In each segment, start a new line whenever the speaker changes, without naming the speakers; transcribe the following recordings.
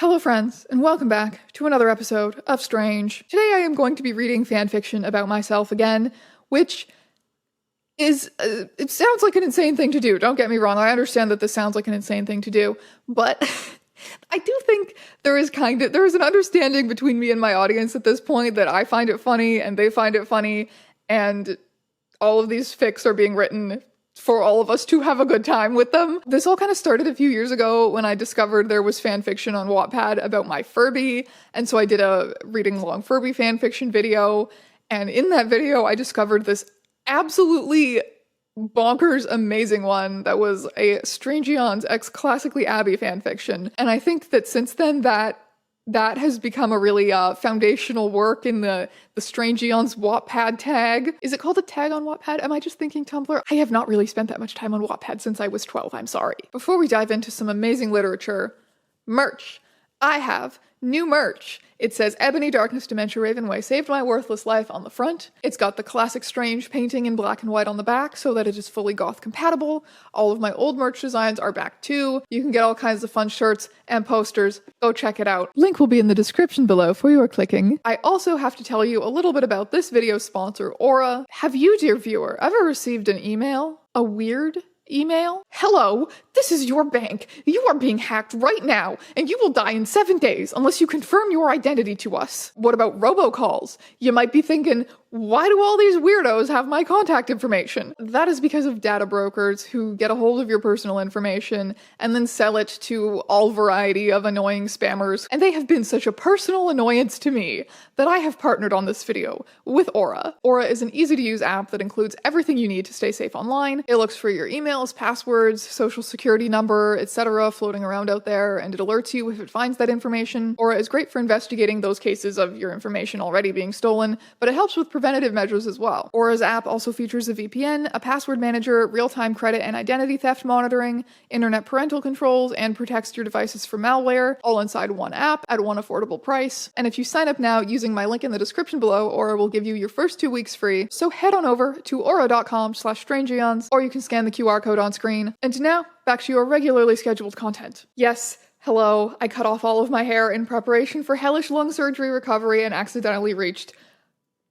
Hello friends, and welcome back to another episode of Strange. Today I am going to be reading fanfiction about myself again, which is, it sounds like an insane thing to do, don't get me wrong, I understand that this sounds like an insane thing to do, but I do think there is an understanding between me and my audience at this point that I find it funny and they find it funny, and all of these fics are being written for all of us to have a good time with them. This all kind of started a few years ago when I discovered there was fanfiction on Wattpad about my Furby, and so I did a reading along Furby fanfiction video, and in that video I discovered this absolutely bonkers amazing one that was a Strange ÆONS x Classically Abby fanfiction, and I think that since then that has become a really foundational work in the Strange ÆONS Wattpad tag. Is it called a tag on Wattpad? Am I just thinking Tumblr? I have not really spent that much time on Wattpad since I was 12, I'm sorry. Before we dive into some amazing literature, merch. I have new merch. It says Ebony Darkness Dementia Ravenway saved my worthless life on the front. It's got the classic Strange painting in black and white on the back so that it is fully goth compatible. All of my old merch designs are back too. You can get all kinds of fun shirts and posters. Go check it out. Link will be in the description below for your clicking. I also have to tell you a little bit about this video's sponsor, Aura. Have you, dear viewer, ever received an email? A weird email? Hello, this is your bank. You are being hacked right now, and you will die in 7 days unless you confirm your identity to us. What about robocalls? You might be thinking, why do all these weirdos have my contact information? That is because of data brokers who get a hold of your personal information and then sell it to all variety of annoying spammers. And they have been such a personal annoyance to me that I have partnered on this video with Aura. Aura is an easy-to-use app that includes everything you need to stay safe online. It looks for your emails, passwords, social security number, etc. floating around out there, and it alerts you if it finds that information. Aura is great for investigating those cases of your information already being stolen, but it helps with preventative measures as well. Aura's app also features a VPN, a password manager, real-time credit and identity theft monitoring, internet parental controls, and protects your devices from malware, all inside one app at one affordable price. And if you sign up now using my link in the description below, Aura will give you your first 2 weeks free. So head on over to aura.com/strangeaeons, or you can scan the QR code on screen. And now, back to your regularly scheduled content. Yes, hello, I cut off all of my hair in preparation for hellish lung surgery recovery and accidentally reached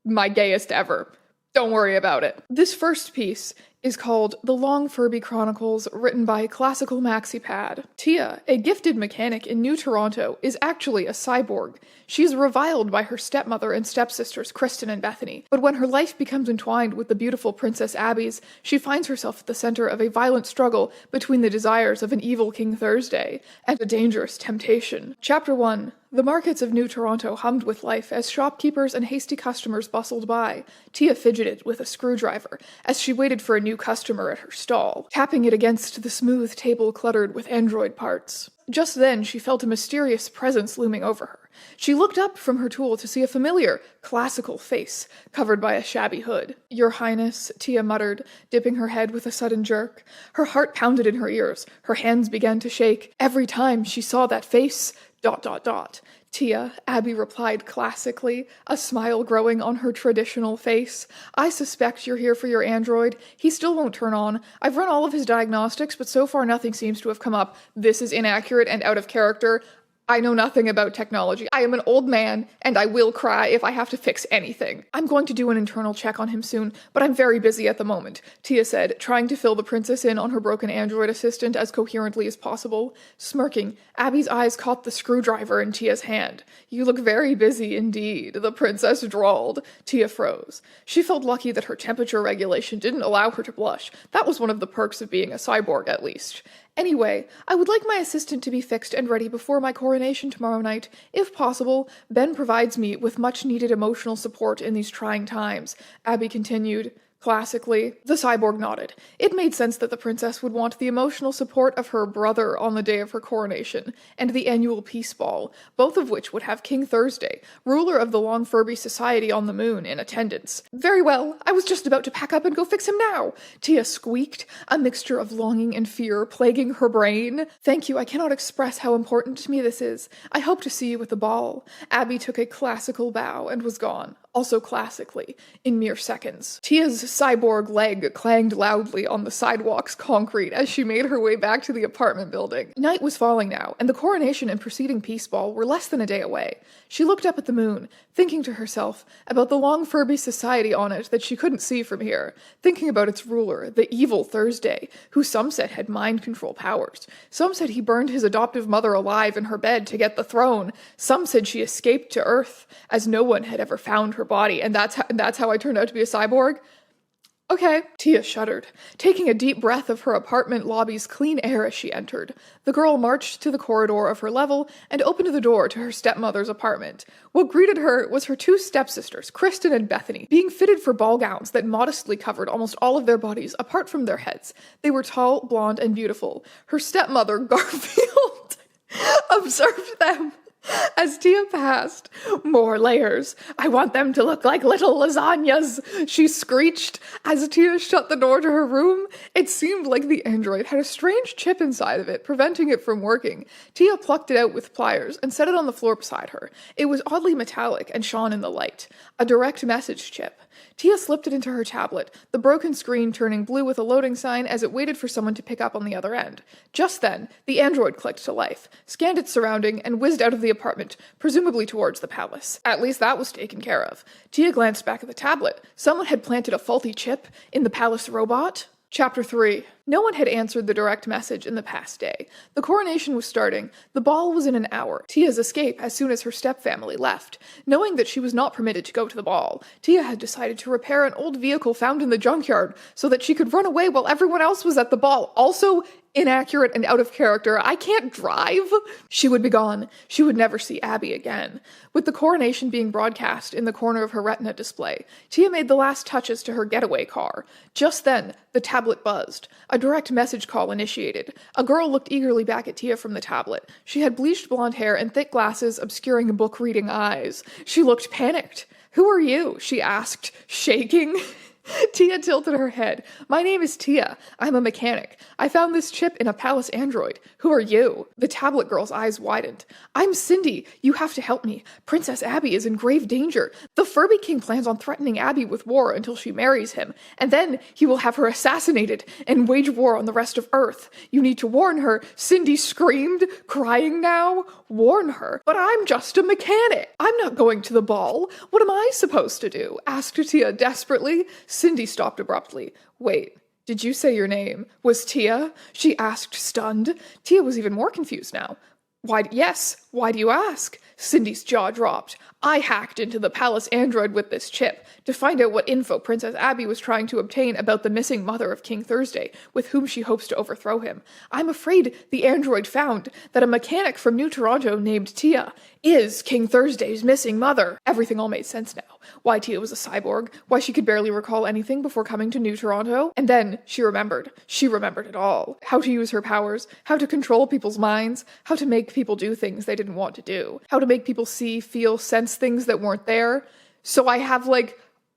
my gayest ever. Don't worry about it. This first piece is called The Long Furby Chronicles, written by Classical Maxipad. Tia, a gifted mechanic in New Toronto, is actually a cyborg. She is reviled by her stepmother and stepsisters Kristen and Bethany, but when her life becomes entwined with the beautiful Princess Abby's, she finds herself at the center of a violent struggle between the desires of an evil King Thursday and a dangerous temptation. Chapter 1. The markets of New Toronto hummed with life as shopkeepers and hasty customers bustled by. Tia fidgeted with a screwdriver as she waited for a new customer at her stall, tapping it against the smooth table cluttered with android parts. Just then, she felt a mysterious presence looming over her. She looked up from her tool to see a familiar, classical face covered by a shabby hood. "Your Highness," Tia muttered, dipping her head with a sudden jerk. Her heart pounded in her ears. Her hands began to shake. Every time she saw that face, ... Tia, Abby replied classically, a smile growing on her traditional face. "I suspect you're here for your android. He still won't turn on. I've run all of his diagnostics, but so far nothing seems to have come up. This is inaccurate and out of character. I know nothing about technology. I am an old man, and I will cry if I have to fix anything. I'm going to do an internal check on him soon, but I'm very busy at the moment," Tia said, trying to fill the princess in on her broken android assistant as coherently as possible. Smirking, Abby's eyes caught the screwdriver in Tia's hand. "You look very busy indeed," the princess drawled. Tia froze. She felt lucky that her temperature regulation didn't allow her to blush. That was one of the perks of being a cyborg, at least. "Anyway, I would like my assistant to be fixed and ready before my coronation tomorrow night. If possible, Ben provides me with much-needed emotional support in these trying times," Abby continued. Classically, the cyborg nodded. It made sense that the princess would want the emotional support of her brother on the day of her coronation, and the annual peace ball, both of which would have King Thursday, ruler of the Long Furby Society on the Moon, in attendance. "Very well, I was just about to pack up and go fix him now," Tia squeaked, a mixture of longing and fear plaguing her brain. "Thank you, I cannot express how important to me this is. I hope to see you at the ball." Abby took a classical bow and was gone. also classically, in mere seconds. Tia's cyborg leg clanged loudly on the sidewalk's concrete as she made her way back to the apartment building. Night was falling now, and the coronation and preceding peace ball were less than a day away. She looked up at the moon, thinking to herself about the long Furby society on it that she couldn't see from here, thinking about its ruler, the evil Thursday, who some said had mind control powers. Some said he burned his adoptive mother alive in her bed to get the throne. Some said she escaped to Earth, as no one had ever found her body, and that's how I turned out to be a cyborg? Okay. Tia shuddered, taking a deep breath of her apartment lobby's clean air as she entered. The girl marched to the corridor of her level and opened the door to her stepmother's apartment. What greeted her was her two stepsisters, Kristen and Bethany, being fitted for ball gowns that modestly covered almost all of their bodies apart from their heads. They were tall, blonde, and beautiful. Her stepmother, Garfield, observed them as Tia passed. "More layers. I want them to look like little lasagnas," she screeched as Tia shut the door to her room. It seemed like the android had a strange chip inside of it, preventing it from working. Tia plucked it out with pliers and set it on the floor beside her. It was oddly metallic and shone in the light. A direct message chip. Tia slipped it into her tablet, the broken screen turning blue with a loading sign as it waited for someone to pick up on the other end. Just then, the android clicked to life, scanned its surrounding, and whizzed out of the apartment, presumably towards the palace. At least that was taken care of. Tia glanced back at the tablet. Someone had planted a faulty chip in the palace robot. Chapter 3. No one had answered the direct message in the past day. The coronation was starting. The ball was in an hour. Tia's escape as soon as her stepfamily left. Knowing that she was not permitted to go to the ball, Tia had decided to repair an old vehicle found in the junkyard so that she could run away while everyone else was at the ball. Also, inaccurate and out of character. I can't drive. She would be gone. She would never see Abby again. With the coronation being broadcast in the corner of her retina display, Tia made the last touches to her getaway car. Just then, the tablet buzzed. A direct message call initiated. A girl looked eagerly back at Tia from the tablet. She had bleached blonde hair and thick glasses obscuring book-reading eyes. She looked panicked. "Who are you?" she asked, shaking. Tia tilted her head. "My name is Tia. I'm a mechanic. I found this chip in a palace android. Who are you?" The tablet girl's eyes widened. "I'm Cindy. You have to help me. Princess Abby is in grave danger. The Furby King plans on threatening Abby with war until she marries him, and then he will have her assassinated and wage war on the rest of Earth. You need to warn her." Cindy screamed, crying now. "Warn her? But I'm just a mechanic. I'm not going to the ball. What am I supposed to do?" asked Tia desperately. Cindy stopped abruptly. "Wait, did you say your name was Tia?" she asked, stunned. Tia was even more confused now. Yes, why do you ask?" Cindy's jaw dropped. "I hacked into the palace android with this chip to find out what info Princess Abby was trying to obtain about the missing mother of King Thursday, with whom she hopes to overthrow him. I'm afraid the android found that a mechanic from New Toronto named Tia is King Thursday's missing mother." Everything all made sense now. Why Tia was a cyborg, why she could barely recall anything before coming to New Toronto. And then she remembered. She remembered it all. How to use her powers, how to control people's minds, how to make people do things they didn't want to do, how to make people see, feel, sense things that weren't there. So I have,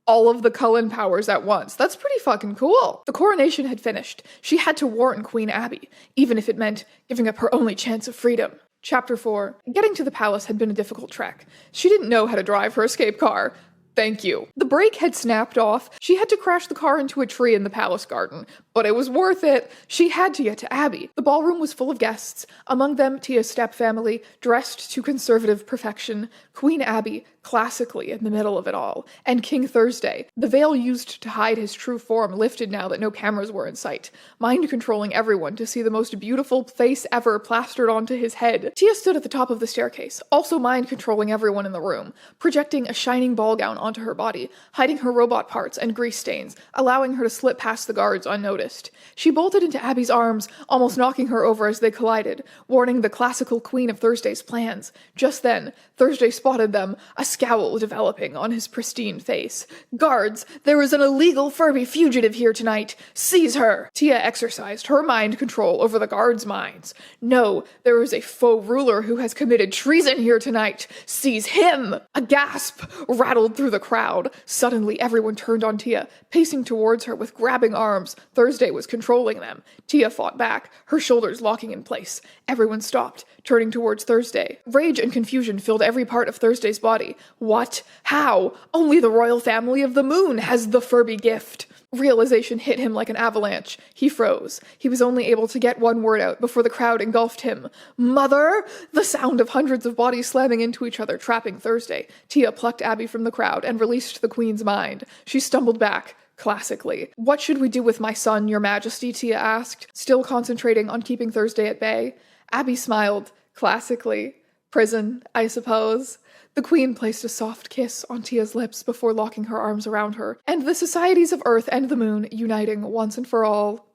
all of the Cullen powers at once. That's pretty fucking cool. The coronation had finished. She had to warn Queen Abby, even if it meant giving up her only chance of freedom. Chapter 4. Getting to the palace had been a difficult trek. She didn't know how to drive her escape car. Thank you. The brake had snapped off. She had to crash the car into a tree in the palace garden. But it was worth it. She had to get to Abby. The ballroom was full of guests, among them Tia's stepfamily, dressed to conservative perfection, Queen Abby, classically in the middle of it all, and King Thursday, the veil used to hide his true form lifted now that no cameras were in sight, mind-controlling everyone to see the most beautiful face ever plastered onto his head. Tia stood at the top of the staircase, also mind-controlling everyone in the room, projecting a shining ball gown onto her body, hiding her robot parts and grease stains, allowing her to slip past the guards unnoticed. She bolted into Abby's arms, almost knocking her over as they collided, warning the classical Queen of Thursday's plans. Just then, Thursday spotted them, a scowl developing on his pristine face. "Guards, there is an illegal Furby fugitive here tonight. Seize her!" Tia exercised her mind control over the guards' minds. "No, there is a faux ruler who has committed treason here tonight. Seize him!" A gasp rattled through the crowd. Suddenly, everyone turned on Tia, pacing towards her with grabbing arms. Thursday was controlling them. Tia fought back, her shoulders locking in place. Everyone stopped, turning towards Thursday. Rage and confusion filled every part of Thursday's body. What? How? Only the royal family of the moon has the Furby gift. Realization hit him like an avalanche. He froze. He was only able to get one word out before the crowd engulfed him. Mother! The sound of hundreds of bodies slamming into each other, trapping Thursday. Tia plucked Abby from the crowd and released the queen's mind. She stumbled back. Classically. What should we do with my son, your majesty? Tia asked, still concentrating on keeping Thursday at bay. Abby smiled. Classically. Prison, I suppose. The queen placed a soft kiss on Tia's lips before locking her arms around her, and the societies of Earth and the Moon uniting once and for all.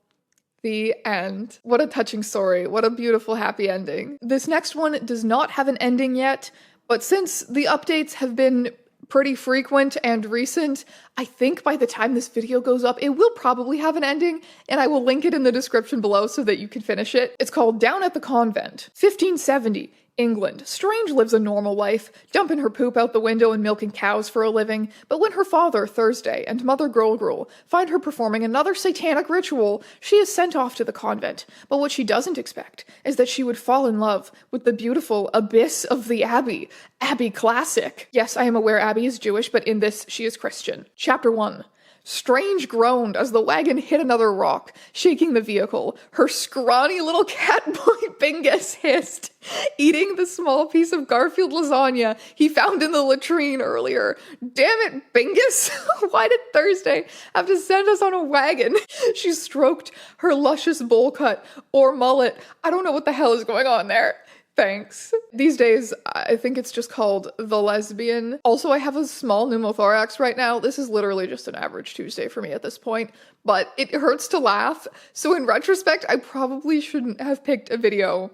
The end. What a touching story. What a beautiful happy ending. This next one does not have an ending yet, but since the updates have been pretty frequent and recent, I think by the time this video goes up, it will probably have an ending, and I will link it in the description below so that you can finish it. It's called Down at the Convent. 1570. England. Strange lives a normal life, dumping her poop out the window and milking cows for a living, but when her father, Thursday, and mother, Girl, find her performing another satanic ritual, she is sent off to the convent. But what she doesn't expect is that she would fall in love with the beautiful abyss of the Abbey. Abbey classic. Yes, I am aware Abby is Jewish, but in this, she is Christian. Chapter 1. Strange groaned as the wagon hit another rock, shaking the vehicle. Her scrawny little cat boy Bingus hissed, eating the small piece of Garfield lasagna he found in the latrine earlier. Damn it, Bingus! Why did Thursday have to send us on a wagon? She stroked her luscious bowl cut, or mullet. I don't know what the hell is going on there. Thanks. These days, I think it's just called the lesbian. Also, I have a small pneumothorax right now. This is literally just an average Tuesday for me at this point, but it hurts to laugh. So in retrospect, I probably shouldn't have picked a video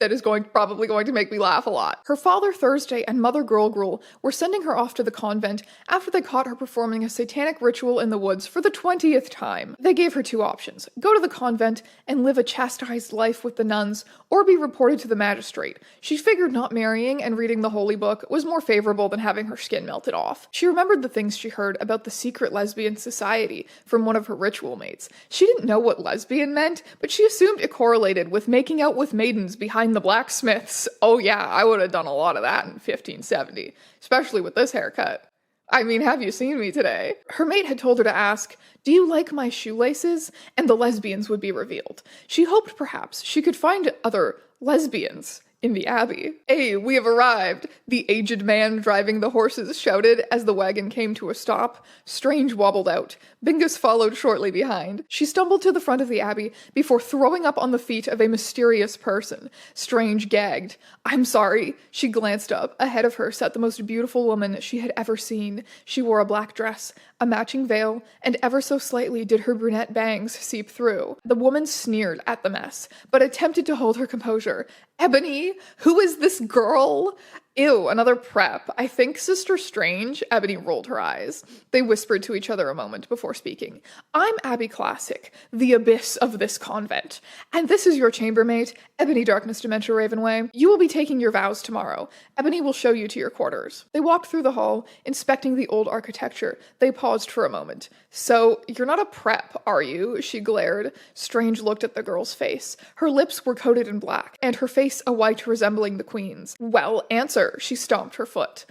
that is probably going to make me laugh a lot. Her father, Thursday, and mother, Girl, were sending her off to the convent after they caught her performing a satanic ritual in the woods for the 20th time. They gave her two options: go to the convent and live a chastised life with the nuns, or be reported to the magistrate. She figured not marrying and reading the holy book was more favorable than having her skin melted off. She remembered the things she heard about the secret lesbian society from one of her ritual mates. She didn't know what lesbian meant, but she assumed it correlated with making out with maidens behind the blacksmiths. Oh yeah, I would have done a lot of that in 1570, especially with this haircut. I mean, have you seen me today? Her mate had told her to ask, "Do you like my shoelaces?" and the lesbians would be revealed. She hoped perhaps she could find other lesbians in the Abbey. "Hey, we have arrived," the aged man driving the horses shouted as the wagon came to a stop. Strange wobbled out. Bingus followed shortly behind. She stumbled to the front of the Abbey before throwing up on the feet of a mysterious person. Strange gagged. "I'm sorry." She glanced up. Ahead of her sat the most beautiful woman she had ever seen. She wore a black dress, a matching veil, and ever so slightly did her brunette bangs seep through. The woman sneered at the mess, but attempted to hold her composure. "Ebony, who is this girl?" "Ew, another prep. I think Sister Strange." Ebony rolled her eyes. They whispered to each other a moment before speaking. "I'm Abby Classic, the abyss of this convent. And this is your chambermate, Ebony Darkness Dementia Ravenway. You will be taking your vows tomorrow. Ebony will show you to your quarters." They walked through the hall, inspecting the old architecture. They paused for a moment. "So, you're not a prep, are you?" She glared. Strange looked at the girl's face. Her lips were coated in black, and her face a white resembling the queen's. "Well, answer." She stomped her foot.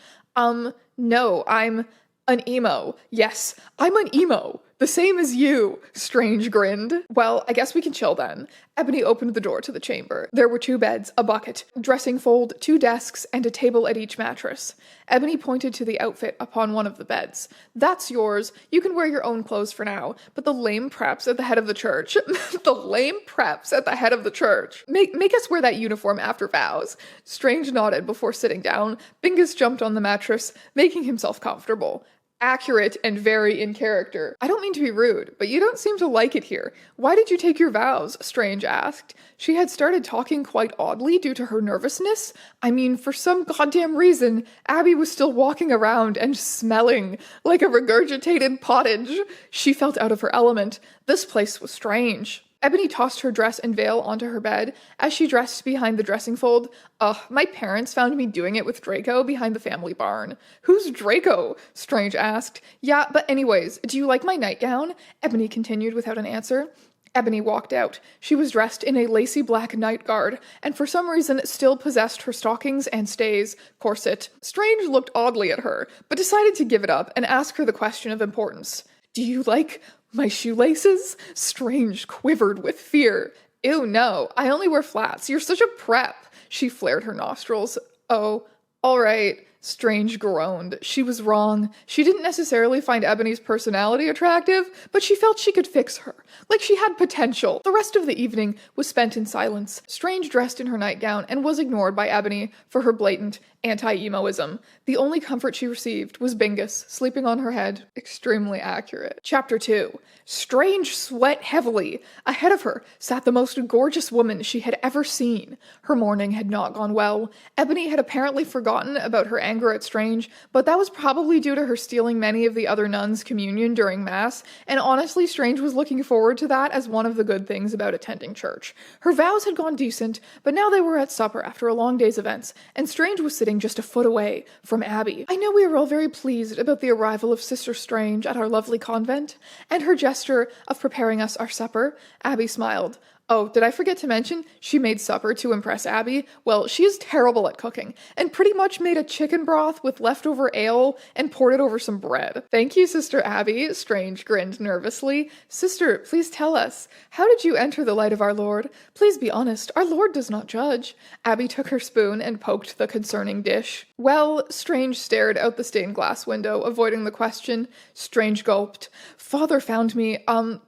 No, I'm an emo. Yes, I'm an emo. The same as you." Strange grinned. "Well, I guess we can chill then." Ebony opened the door to the chamber. There were 2 beds, a bucket, dressing fold, 2 desks, and a table at each mattress. Ebony pointed to the outfit upon one of the beds. "That's yours. You can wear your own clothes for now, but the lame preps at the head of the church." The lame preps at the head of the church. Make us wear that uniform after vows." Strange nodded before sitting down. Bingus jumped on the mattress, making himself comfortable. Accurate and very in character. "I don't mean to be rude, but you don't seem to like it here. Why did you take your vows?" Strange asked. She had started talking quite oddly due to her nervousness. I mean, for some goddamn reason, Abby was still walking around and smelling like a regurgitated pottage. She felt out of her element. This place was strange. Ebony tossed her dress and veil onto her bed as she dressed behind the dressing fold. Ugh, my parents found me doing it with Draco behind the family barn. Who's Draco? Strange asked. Yeah, but anyways, do you like my nightgown? Ebony continued without an answer. Ebony walked out. She was dressed in a lacy black night guard, and for some reason still possessed her stockings and stays corset. Strange looked oddly at her, but decided to give it up and ask her the question of importance. Do you like my shoelaces? Strange quivered with fear. Ew, no, I only wear flats. You're such a prep. She flared her nostrils. Oh, all right. Strange groaned. She was wrong. She didn't necessarily find Ebony's personality attractive, but she felt she could fix her. Like she had potential. The rest of the evening was spent in silence. Strange dressed in her nightgown and was ignored by Ebony for her blatant anti-emoism. The only comfort she received was Bingus sleeping on her head. Extremely accurate. Chapter 2. Strange sweat heavily. Ahead of her sat the most gorgeous woman she had ever seen. Her morning had not gone well. Ebony had apparently forgotten about her anger at Strange, but that was probably due to her stealing many of the other nuns' communion during Mass, and honestly, Strange was looking forward to that as one of the good things about attending church. Her vows had gone decent, but now they were at supper after a long day's events, and Strange was sitting just a foot away from Abby. I know we are all very pleased about the arrival of Sister Strange at our lovely convent, and her gesture of preparing us our supper. Abby smiled. Oh, did I forget to mention, she made supper to impress Abby? Well, she is terrible at cooking, and pretty much made a chicken broth with leftover ale and poured it over some bread. Thank you, Sister Abby, Strange grinned nervously. Sister, please tell us, how did you enter the light of our Lord? Please be honest, our Lord does not judge. Abby took her spoon and poked the concerning dish. Well, Strange stared out the stained glass window, avoiding the question. Strange gulped. Father found me,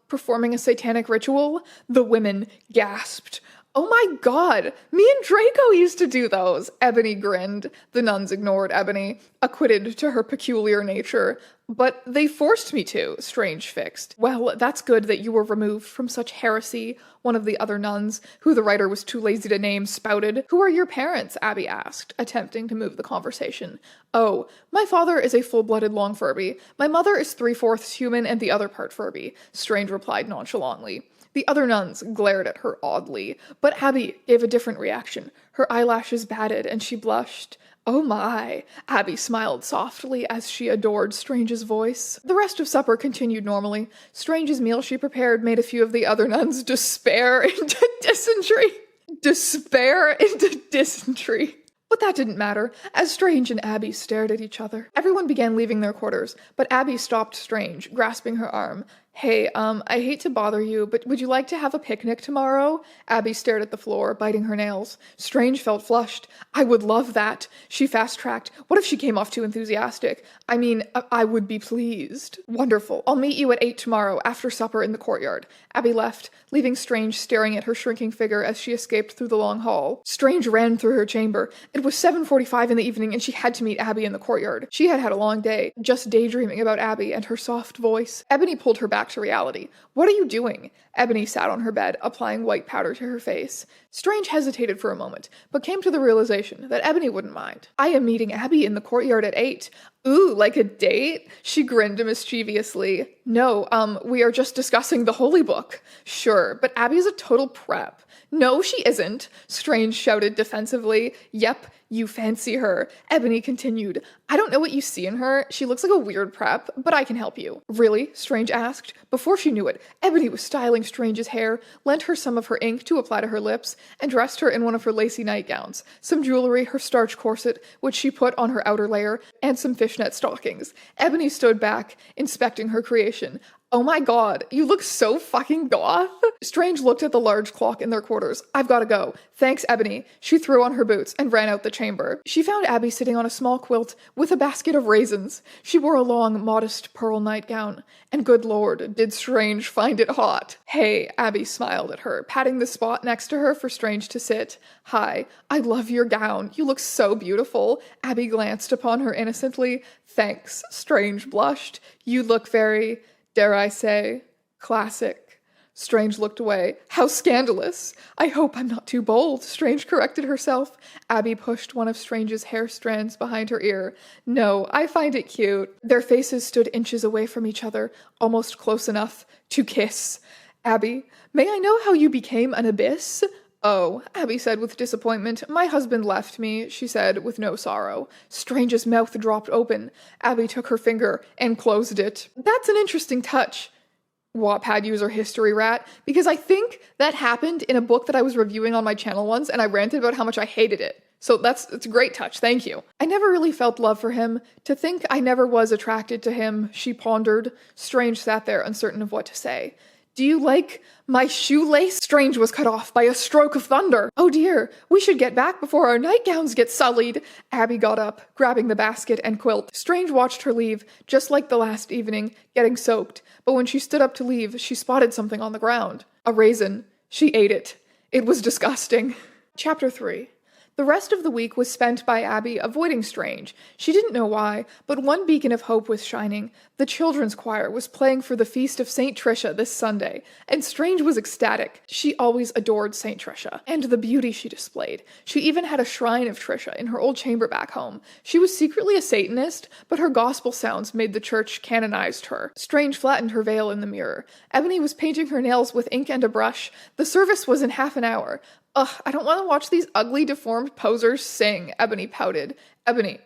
performing a satanic ritual. The women gasped. Oh my god, me and Draco used to do those. Ebony grinned. The nuns ignored Ebony, acquitted to her peculiar nature. But they forced me to, Strange fixed. Well, that's good that you were removed from such heresy, one of the other nuns, who the writer was too lazy to name, spouted. Who are your parents? Abby asked, attempting to move the conversation. Oh, my father is a full-blooded long Furby. My mother is 3/4 human and the other part Furby, Strange replied nonchalantly. The other nuns glared at her oddly, but Abby gave a different reaction. Her eyelashes batted and she blushed. Oh my, Abby smiled softly as she adored Strange's voice. The rest of supper continued normally. Strange's meal she prepared made a few of the other nuns despair into dysentery. But that didn't matter, as Strange and Abby stared at each other. Everyone began leaving their quarters, but Abby stopped Strange, grasping her arm. Hey, I hate to bother you, but would you like to have a picnic tomorrow? Abby stared at the floor, biting her nails. Strange felt flushed. I would love that. She fast-tracked. What if she came off too enthusiastic? I mean, I would be pleased. Wonderful. I'll meet you at 8 tomorrow, after supper in the courtyard. Abby left, leaving Strange staring at her shrinking figure as she escaped through the long hall. Strange ran through her chamber. It was 7:45 in the evening, and she had to meet Abby in the courtyard. She had had a long day, just daydreaming about Abby and her soft voice. Ebony pulled her back to reality. What are you doing? Ebony sat on her bed, applying white powder to her face. Strange hesitated for a moment, but came to the realization that Ebony wouldn't mind. I am meeting Abby in the courtyard at 8. Ooh, like a date? She grinned mischievously. No, we are just discussing the holy book. Sure, but Abby's a total prep. No, she isn't, Strange shouted defensively. Yep, you fancy her. Ebony continued. I don't know what you see in her. She looks like a weird prep, but I can help you. Really? Strange asked. Before she knew it, Ebony was styling Strange's hair, lent her some of her ink to apply to her lips, and dressed her in one of her lacy nightgowns, some jewelry, her starch corset, which she put on her outer layer, and some fishnet stockings. Ebony stood back, inspecting her creation. Oh my god, you look so fucking goth. Strange looked at the large clock in their quarters. I've gotta go. Thanks, Ebony. She threw on her boots and ran out the chamber. She found Abby sitting on a small quilt with a basket of raisins. She wore a long, modest pearl nightgown. And good lord, did Strange find it hot. Hey, Abby smiled at her, patting the spot next to her for Strange to sit. Hi, I love your gown. You look so beautiful. Abby glanced upon her innocently. Thanks, Strange blushed. You look very... dare I say, classic. Strange looked away. How scandalous! I hope I'm not too bold, Strange corrected herself. Abby pushed one of Strange's hair strands behind her ear. No, I find it cute. Their faces stood inches away from each other, almost close enough to kiss. Abby, may I know how you became an abyss? Oh, Abby said with disappointment. My husband left me, she said with no sorrow. Strange's mouth dropped open. Abby took her finger and closed it. That's an interesting touch. Wattpad user History Rat, because I think that happened in a book that I was reviewing on my channel once, and I ranted about how much I hated it. So it's a great touch, thank you. I never really felt love for him. To think I never was attracted to him, she pondered. Strange sat there uncertain of what to say. Do you like my shoelace? Strange was cut off by a stroke of thunder. Oh dear, we should get back before our nightgowns get sullied. Abby got up, grabbing the basket and quilt. Strange watched her leave, just like the last evening, getting soaked. But when she stood up to leave, she spotted something on the ground. A raisin. She ate it. It was disgusting. Chapter 3. The rest of the week was spent by Abby avoiding Strange. She didn't know why, but one beacon of hope was shining. The children's choir was playing for the feast of St. Tricia this Sunday, and Strange was ecstatic. She always adored St. Tricia, and the beauty she displayed. She even had a shrine of Tricia in her old chamber back home. She was secretly a Satanist, but her gospel sounds made the church canonized her. Strange flattened her veil in the mirror. Ebony was painting her nails with ink and a brush. The service was in half an hour. Ugh, I don't want to watch these ugly, deformed posers sing, Ebony pouted. Ebony,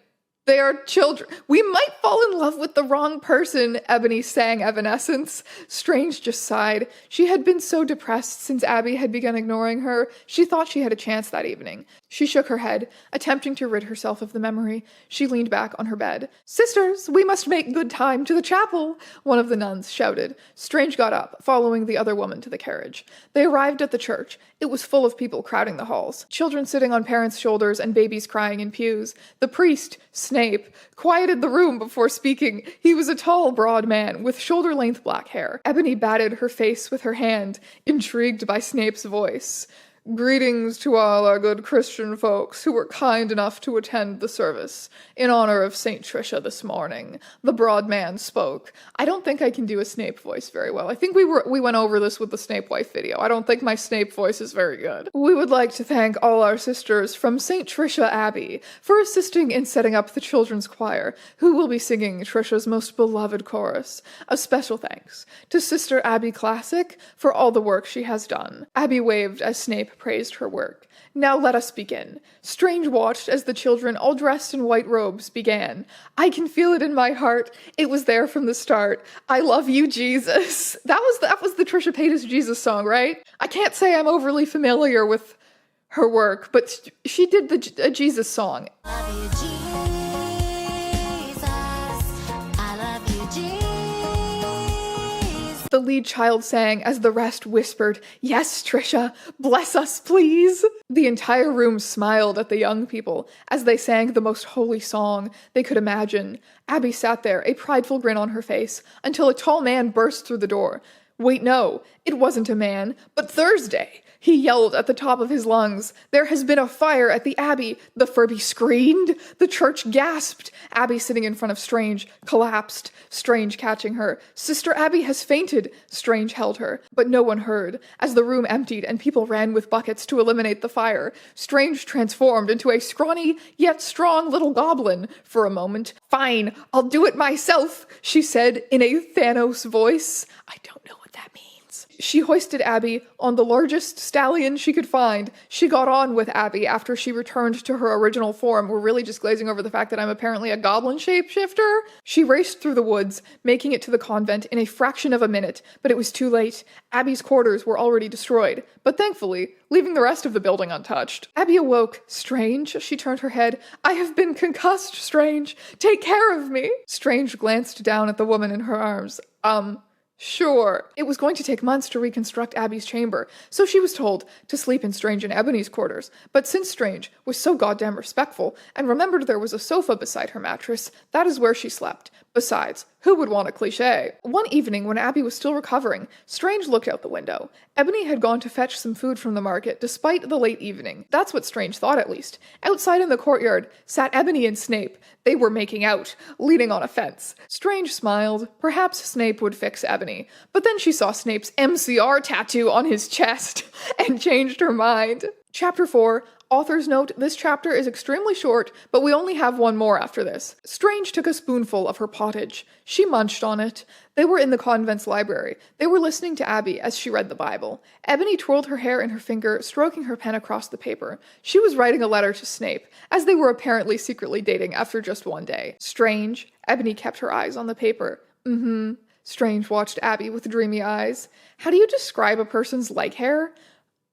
they are children. We might fall in love with the wrong person, Ebony sang Evanescence. Strange just sighed. She had been so depressed since Abby had begun ignoring her. She thought she had a chance that evening. She shook her head, attempting to rid herself of the memory. She leaned back on her bed. Sisters, we must make good time to the chapel, one of the nuns shouted. Strange got up, following the other woman to the carriage. They arrived at the church. It was full of people crowding the halls, children sitting on parents' shoulders and babies crying in pews. The priest, Snape, quieted the room before speaking. He was a tall, broad man with shoulder-length black hair. Ebony batted her face with her hand, intrigued by Snape's voice. Greetings to all our good Christian folks who were kind enough to attend the service in honor of St. Tricia this morning. The broad man spoke. I don't think I can do a Snape voice very well. I think we went over this with the Snape wife video. I don't think my Snape voice is very good. We would like to thank all our sisters from St. Tricia Abbey for assisting in setting up the children's choir, who will be singing Tricia's most beloved chorus. A special thanks to Sister Abby Classic for all the work she has done. Abby waved as Snape praised her work. Now let us begin. Strange watched as the children, all dressed in white robes, began. I can feel it in my heart. It was there from the start. I love you, Jesus. That was the Trisha Paytas Jesus song, right? I can't say I'm overly familiar with her work, but she did the Jesus song.
I love you, Jesus. I love you, Jesus.
The lead child sang as the rest whispered, Yes, Trisha, bless us, please. The entire room smiled at the young people as they sang the most holy song they could imagine. Abby sat there, a prideful grin on her face, until a tall man burst through the door. Wait, no, it wasn't a man, but Thursday. He yelled at the top of his lungs. There has been a fire at the Abbey. The Furby screamed. The church gasped. Abby, sitting in front of Strange, collapsed. Strange catching her. Sister Abby has fainted. Strange held her. But no one heard. As the room emptied and people ran with buckets to eliminate the fire, Strange transformed into a scrawny yet strong little goblin for a moment. Fine, I'll do it myself, she said in a Thanos voice. I don't know what that means. She hoisted Abby on the largest stallion she could find. She got on with Abby after she returned to her original form. We're really just glazing over the fact that I'm apparently a goblin shapeshifter. She raced through the woods, making it to the convent in a fraction of a minute, but it was too late. Abby's quarters were already destroyed, but thankfully, leaving the rest of the building untouched. Abby awoke. Strange, she turned her head. I have been concussed, Strange. Take care of me. Strange glanced down at the woman in her arms. Sure. It was going to take months to reconstruct Abby's chamber, so she was told to sleep in Strange and Ebony's quarters. But since Strange was so goddamn respectful and remembered there was a sofa beside her mattress, that is where she slept. Besides, who would want a cliché? One evening when Abby was still recovering, Strange looked out the window. Ebony had gone to fetch some food from the market despite the late evening. That's what Strange thought, at least. Outside in the courtyard sat Ebony and Snape. They were making out, leaning on a fence. Strange smiled. Perhaps Snape would fix Ebony. But then she saw Snape's MCR tattoo on his chest and changed her mind. Chapter 4, Author's note, this chapter is extremely short, but we only have one more after this. Strange took a spoonful of her pottage. She munched on it. They were in the convent's library. They were listening to Abby as she read the Bible. Ebony twirled her hair in her finger, stroking her pen across the paper. She was writing a letter to Snape, as they were apparently secretly dating after just one day. Strange. Ebony kept her eyes on the paper. Strange watched Abby with dreamy eyes. How do you describe a person's leg hair?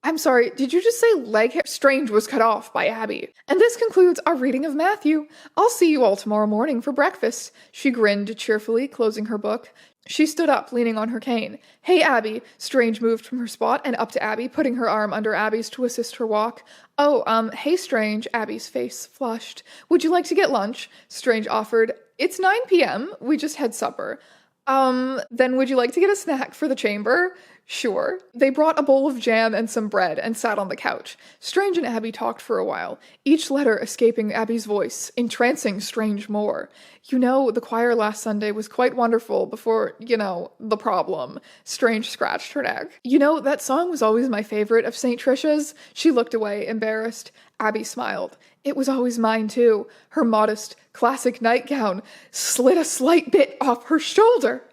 I'm sorry, did you just say leg hair? Strange was cut off by Abby. And this concludes our reading of Matthew. I'll see you all tomorrow morning for breakfast. She grinned cheerfully, closing her book. She stood up, leaning on her cane. Hey, Abby. Strange moved from her spot and up to Abby, putting her arm under Abby's to assist her walk. Oh, hey, Strange. Abby's face flushed. Would you like to get lunch? Strange offered. It's 9 p.m. We just had supper. Then would you like to get a snack for the chamber? Sure. They brought a bowl of jam and some bread and sat on the couch. Strange and Abby talked for a while, each letter escaping Abby's voice, entrancing Strange more. You know, the choir last Sunday was quite wonderful before, the problem. Strange scratched her neck. You know, that song was always my favorite of St. Tricia's. She looked away, embarrassed. Abby smiled. It was always mine, too. Her modest, classic nightgown slid a slight bit off her shoulder.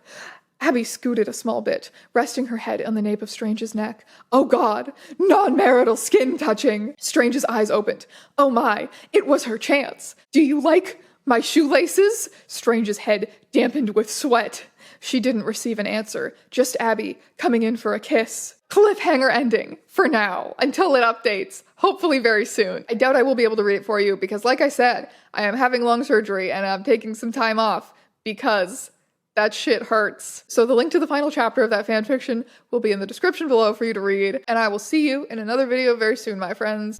Abby scooted a small bit, resting her head on the nape of Strange's neck. Oh God, non-marital skin touching. Strange's eyes opened. Oh my, it was her chance. Do you like my shoelaces? Strange's head dampened with sweat. She didn't receive an answer, just Abby coming in for a kiss. Cliffhanger ending, for now, until it updates, hopefully very soon. I doubt I will be able to read it for you because, like I said, I am having lung surgery and I'm taking some time off because that shit hurts. So the link to the final chapter of that fanfiction will be in the description below for you to read, and I will see you in another video very soon, my friends.